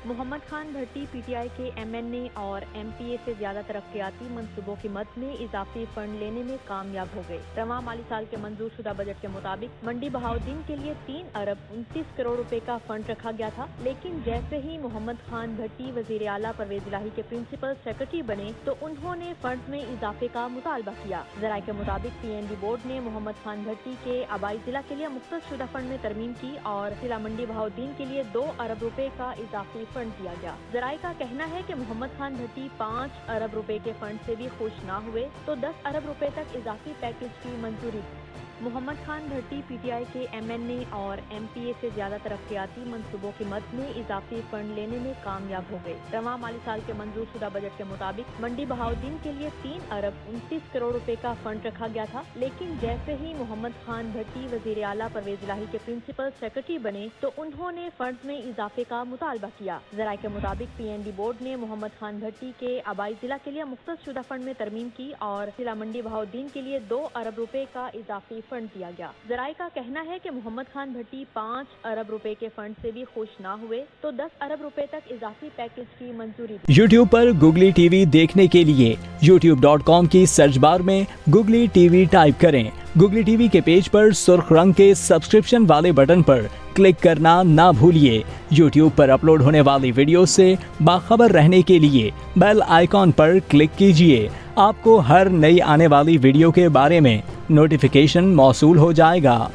Muhammad Khan Bhatti P T I کے M N اے اور M P اے سے زیادہ ترقیاتی منصوبوں کی مد میں اضافی فنڈ لینے میں کامیاب ہو گئے۔ رواں مالی سال کے منظور شدہ بجٹ کے مطابق منڈی بہاؤدین کے لیے 3 ارب 29 کروڑ روپے کا فنڈ رکھا گیا تھا، لیکن جیسے ہی محمد خان بھٹی وزیر اعلیٰ پرویز الہی کے پرنسپل سیکرٹری بنے تو انہوں نے فنڈ میں اضافے کا مطالبہ کیا۔ ذرائع کے مطابق پی این بی بورڈ نے محمد خان بھٹی کے آبائی ضلع کے لیے مختص شدہ فنڈ میں ترمیم کی اور ضلع منڈی بہاؤدین کے لیے 2 ارب روپے کا اضافی فنڈ دیا گیا۔ ذرائع کا کہنا ہے کہ محمد خان بھٹی 5 ارب روپے کے فنڈ سے بھی خوش نہ ہوئے تو 10 ارب روپے تک اضافی پیکج کی منظوری دی۔ محمد خان بھٹی پی ٹی آئی کے ایم این اے اور ایم پی اے سے زیادہ ترقیاتی منصوبوں کی مد میں اضافی فنڈ لینے میں کامیاب ہو گئے۔ رواں مالی سال کے منظور شدہ بجٹ کے مطابق منڈی بہاؤدین کے لیے 3 ارب 29 کروڑ روپے کا فنڈ رکھا گیا تھا، لیکن جیسے ہی محمد خان بھٹی وزیر اعلیٰ پرویز الہی کے پرنسپل سیکرٹری بنے تو انہوں نے فنڈ میں اضافے کا مطالبہ کیا۔ ذرائع کے مطابق پی این بی بورڈ نے محمد خان بھٹی کے آبائی ضلع کے لیے مختص شدہ فنڈ میں ترمیم کی اور ضلع منڈی بہاؤدین کے لیے 2 ارب روپے کا اضافی فنڈ دیا گیا۔ ذرائع کا کہنا ہے کہ محمد خان بھٹی 5 ارب روپے کے فنڈ سے بھی خوش نہ ہوئے تو 10 ارب روپے تک اضافی پیکج کی منظوری دی۔ یوٹیوب پر گوگلی ٹی وی دیکھنے کے لیے youtube.com کی سرچ بار میں گوگلی ٹی وی ٹائپ کریں۔ گوگلی ٹی وی کے پیج پر سرخ رنگ کے سبسکرپشن والے بٹن پر کلک کرنا نہ بھولیے۔ یوٹیوب پر اپلوڈ ہونے والی ویڈیو سے باخبر رہنے کے لیے بیل آئیکن پر کلک کیجیے۔ آپ کو ہر نئی آنے والی ویڈیو کے بارے میں نوٹیفیکیشن موصول ہو جائے گا۔